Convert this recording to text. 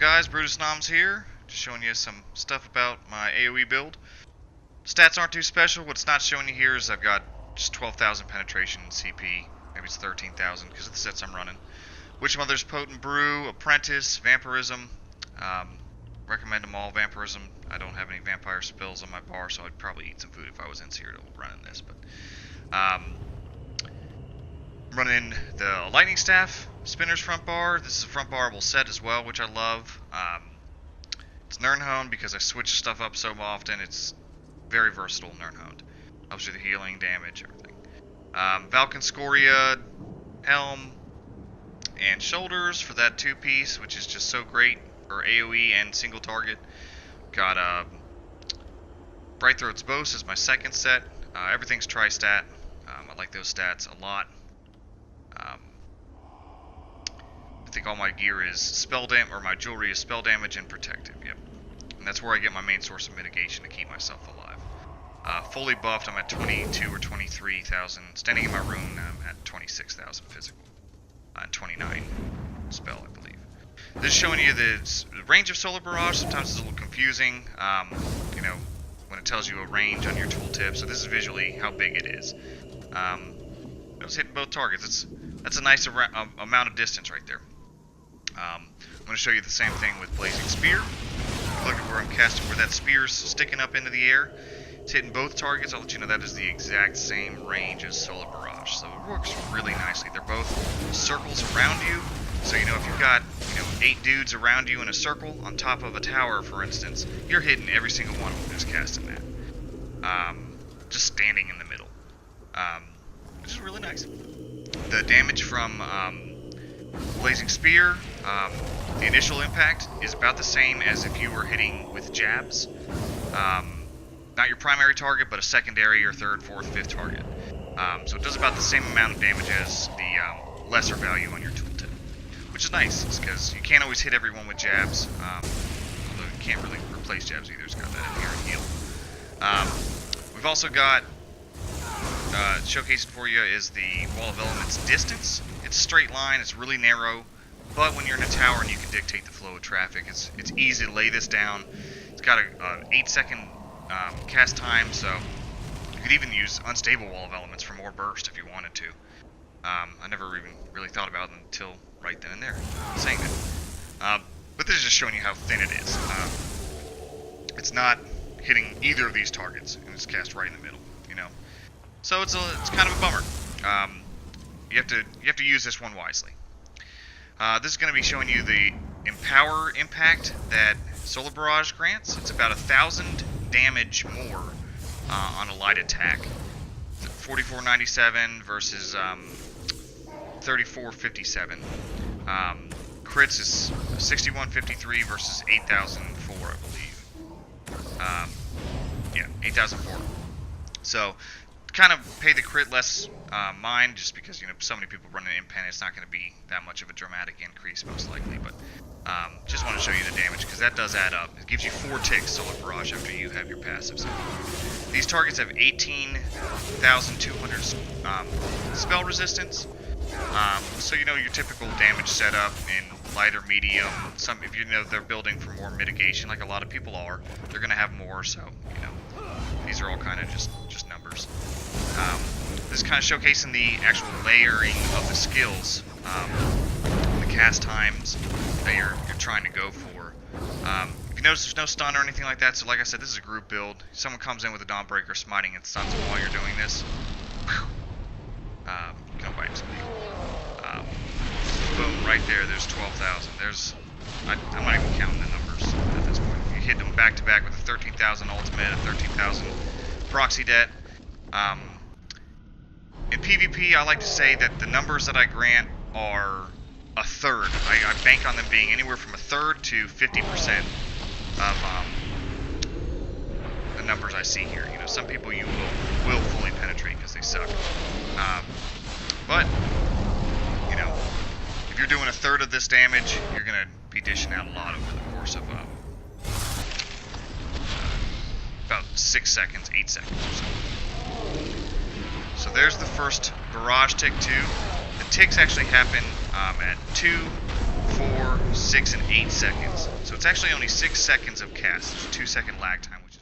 guys, BrutusNOMZ here, just showing you some stuff about my AoE build. Stats aren't too special. What's not showing you here is I've got just 12,000 penetration CP, maybe it's 13,000 because of the sets I'm running. Witch Mother's Potent Brew, Apprentice, Vampirism. Recommend them all. Vampirism, I don't have any vampire spells on my bar, so I'd probably eat some food if I was in Cyrodiil running this. But running the Lightning Staff, Spinner's Front Bar. This is a front barable set as well, which I love. It's Nirnhoned because I switch stuff up so often. It's very versatile, Nirnhoned. Helps with the healing, damage, everything. Valkynscoria, Helm, and Shoulders for that two-piece, which is just so great for AoE and single target. Got Brightthroat's Boast is my second set. Everything's tri-stat. I like those stats a lot. I think all my gear is spell damage, or my jewelry is spell damage and protective. Yep, and that's where I get my main source of mitigation to keep myself alive. Fully buffed, I'm at 22 or 23,000. Standing in my room, I'm at 26,000 physical. And 29 spell, I believe. This is showing you the range of Solar Barrage. Sometimes it's a little confusing, you know, when it tells you a range on your tooltip. So this is visually how big it is. It was hitting both targets. That's a nice amount of distance right there. I'm going to show you the same thing with Blazing Spear. Look at where I'm casting, where that spear's sticking up into the air. It's hitting both targets. I'll let you know that is the exact same range as Solar Barrage. So it works really nicely. They're both circles around you. So, you know, if you've got, 8 dudes around you in a circle on top of a tower, for instance, you're hitting every single one of them who's casting that. Just standing in the middle. Which is really nice. The damage from Blazing Spear, the initial impact is about the same as if you were hitting with jabs. Not your primary target, but a secondary or third, fourth, fifth target. So it does about the same amount of damage as the lesser value on your tooltip, which is nice, because you can't always hit everyone with jabs, although you can't really replace jabs either. It's got that inherent heal. We've also got, showcasing for you is the Wall of Elements distance. It's straight line, it's really narrow, but when you're in a tower and you can dictate the flow of traffic, it's easy to lay this down. It's got an 8-second cast time, so you could even use unstable Wall of Elements for more burst if you wanted to. I never even really thought about it until right then and there, saying that. But this is just showing you how thin it is. It's not hitting either of these targets, and it's cast right in the middle, So it's kind of a bummer. You have to use this one wisely. This is going to be showing you the Empower impact that Solar Barrage grants. It's about 1,000 damage more on a light attack. 4497 versus 3457. Crits is 6153 versus 8004, I believe. Yeah, 8004. So kind of pay the crit less mind, just because so many people running Impen, it's not going to be that much of a dramatic increase most likely, but just want to show you the damage because that does add up. It gives you 4 ticks Solar Barrage after you have your passives. These targets have 18,200 spell resistance, so your typical damage setup in light or medium. If they're building for more mitigation, like a lot of people are, they're going to have more, so these are all kind of just numbers. This is kind of showcasing the actual layering of the skills, the cast times that you're trying to go for. If you notice, there's no stun or anything like that. So, like I said, this is a group build. If someone comes in with a Dawnbreaker, smiting and stuns them while you're doing this, you can wipe some people. Boom, right there. There's 12,000. I'm not even counting the numbers at this point. You hit them back to back with a 13,000 ultimate, a 13,000 proxy debt. In PvP, I like to say that the numbers that I grant are a third. I bank on them being anywhere from a third to 50% of the numbers I see here. Some people you will fully penetrate because they suck. But if you're doing a third of this damage, you're going to be dishing out a lot over the course of about 6 seconds, 8 seconds or so. So there's the first barrage tick 2. The ticks actually happen at 2, 4, 6, and 8 seconds. So it's actually only 6 seconds of cast. It's a 2-second lag time, which